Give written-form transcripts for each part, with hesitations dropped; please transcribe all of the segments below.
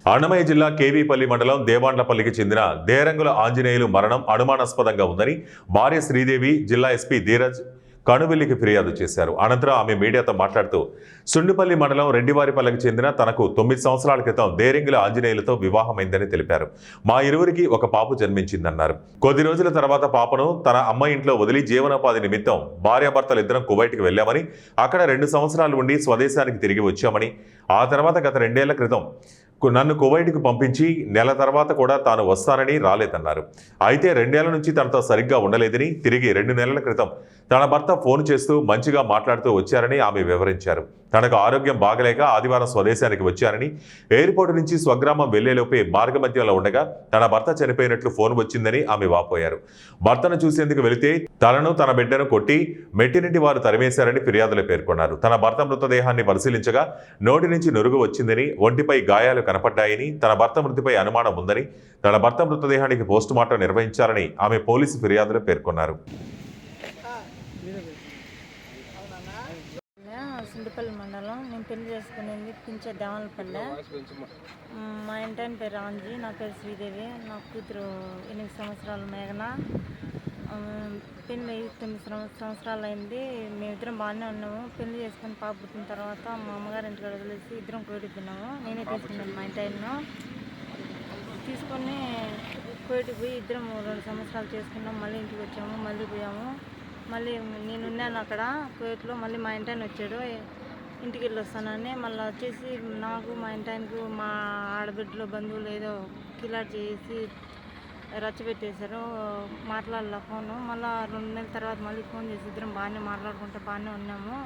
అన్నమయ్య జిల్లా కేవీపల్లి మండలం దేవాండ్లపల్లికి చెందిన దేరంగుల ఆంజనేయులు మరణం అనుమానాస్పదంగా ఉందని భార్య శ్రీదేవి జిల్లా ఎస్పీ ధీరజ్ కనువెల్లికి ఫిర్యాదు చేశారు. అనంతరం ఆమె మీడియాతో మాట్లాడుతూ సుండిపల్లి మండలం రెడ్డివారిపల్లికి చెందిన తనకు 9 సంవత్సరాల క్రితం దేరంగుల ఆంజనేయులతో వివాహమైందని తెలిపారు. మా ఇరువురికి ఒక పాప జన్మించిందన్నారు. కొద్ది రోజుల తర్వాత పాపను తన అమ్మ ఇంట్లో వదిలి జీవనోపాధి నిమిత్తం భార్యాభర్తలు ఇద్దరం కువైట్కి వెళ్లామని, అక్కడ 2 సంవత్సరాలు ఉండి స్వదేశానికి తిరిగి వచ్చామని, ఆ తర్వాత గత 2 ఏళ్ల క్రితం నన్ను కువైట్కు పంపించి నెల తర్వాత కూడా తాను వస్తానని రాలేదన్నారు. అయితే 2 ఏళ్ల నుంచి తనతో సరిగ్గా ఉండలేదని, తిరిగి 2 నెలల క్రితం తన భర్త ఫోన్ చేస్తూ మంచిగా మాట్లాడుతూ వచ్చారని ఆమె వివరించారు. తనకు ఆరోగ్యం బాగలేక ఆదివారం స్వదేశానికి వచ్చారని, ఎయిర్పోర్టు నుంచి స్వగ్రామం వెళ్లేలోపే మార్గమధ్యంలో ఉండగా తన భర్త చనిపోయినట్లు ఫోన్ వచ్చిందని ఆమె వాపోయారు. భర్తను చూసేందుకు వెళితే తనను తన బిడ్డను కొట్టి మెట్టినింటి వారు తరిమేశారని ఫిర్యాదులో పేర్కొన్నారు. తన భర్త మృతదేహాన్ని పరిశీలించగా నోటి నుంచి నురుగు వచ్చిందని, ఒంటిపై గాయాలు కనపడ్డాయని, తన భర్త మృతిపై అనుమానం ఉందని, తన భర్త మృతదేహానికి పోస్టుమార్టం నిర్వహించారని ఆమె పోలీసు ఫిర్యాదులో పేర్కొన్నారు. సుండిపల్లి మండలం. నేను పెళ్లి చేసుకునేది పించే దేవాలపల్లె. మా ఇంటాయన పేరు రాంజీ, నా పేరు శ్రీదేవి, నా కూతురు 8 సంవత్సరాల మేఘన. పెళ్ళి 9 సంవత్సరాలు అయింది. మేమిద్దరం బాగానే ఉన్నాము. పెళ్లి చేసుకుని పాప పుట్టిన తర్వాత మా అమ్మగారి ఇంటికి వదిలేసి ఇద్దరం కోడిపోయినాము. నేనే తీసుకున్నాను మా ఇంటాయన్ను తీసుకొని కోయిటికి పోయి ఇద్దరం 2 సంవత్సరాలు చేసుకున్నాం. మళ్ళీ ఇంటికి వచ్చాము, మళ్ళీ పోయాము. మళ్ళీ నేనున్నాను అక్కడ కోయిట్లో. మళ్ళీ మా ఇంటాయన వచ్చాడు, ఇంటికి వెళ్ళి వస్తానని. మళ్ళీ వచ్చేసి నాకు మా ఇంటాయనకు మా ఆడబిడ్డలో బంధువులు ఏదో కిలాట్ చేసి రచ్చబెట్టేశారు. మాట్లాడాల ఫోను. మళ్ళీ 2 నెలల తర్వాత మళ్ళీ ఫోన్ చేసి ఇద్దరం బాగానే మాట్లాడుకుంటే బాగానే ఉన్నాము.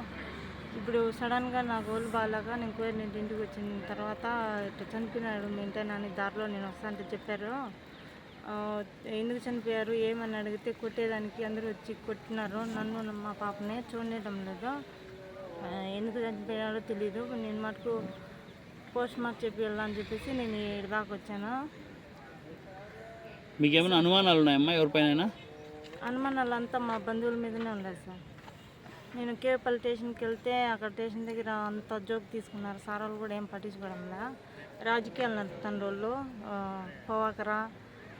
ఇప్పుడు సడన్గా నాకు ఒళ్ళు బాగాలేక నేను కోయిట్ నుంచి ఇంటికి వచ్చిన తర్వాత ఇట్లా చనిపోయినాడు మీ ఇంటాయన అని దారిలో నేను వస్తానంటే చెప్పారు. ఎందుకు చనిపోయారు ఏమని అడిగితే కొట్టేదానికి అందరూ వచ్చి కొట్టినారు. నన్ను మా పాపనే చూడడం లేదు. ఎందుకు చనిపోయాడో తెలీదు. నేను మటుకు పోస్ట్ మార్క్ చెప్పి వెళ్ళాలని చెప్పేసి నేను ఇక్కడ దాకా వచ్చాను. మీకు ఏమైనా అనుమానాలు ఉన్నాయమ్మా ఎవరిపైన? అనుమానాలు అంతా మా బంధువుల మీదనే ఉన్నాయి సార్. నేను కేవపల్లి స్టేషన్కి వెళ్తే అక్కడ స్టేషన్ దగ్గర అంత జోక్ తీసుకున్నారు. సార్ వాళ్ళు కూడా ఏం పట్టించుకోవడంలా. రాజకీయాలు నడుపుతున్న వాళ్ళు పోవాకరా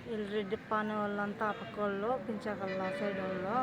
వీళ్ళు రెడ్డి పానే వాళ్ళంతా ఆ పక్క వాళ్ళు, పించాకల్లా సైడ్ వాళ్ళు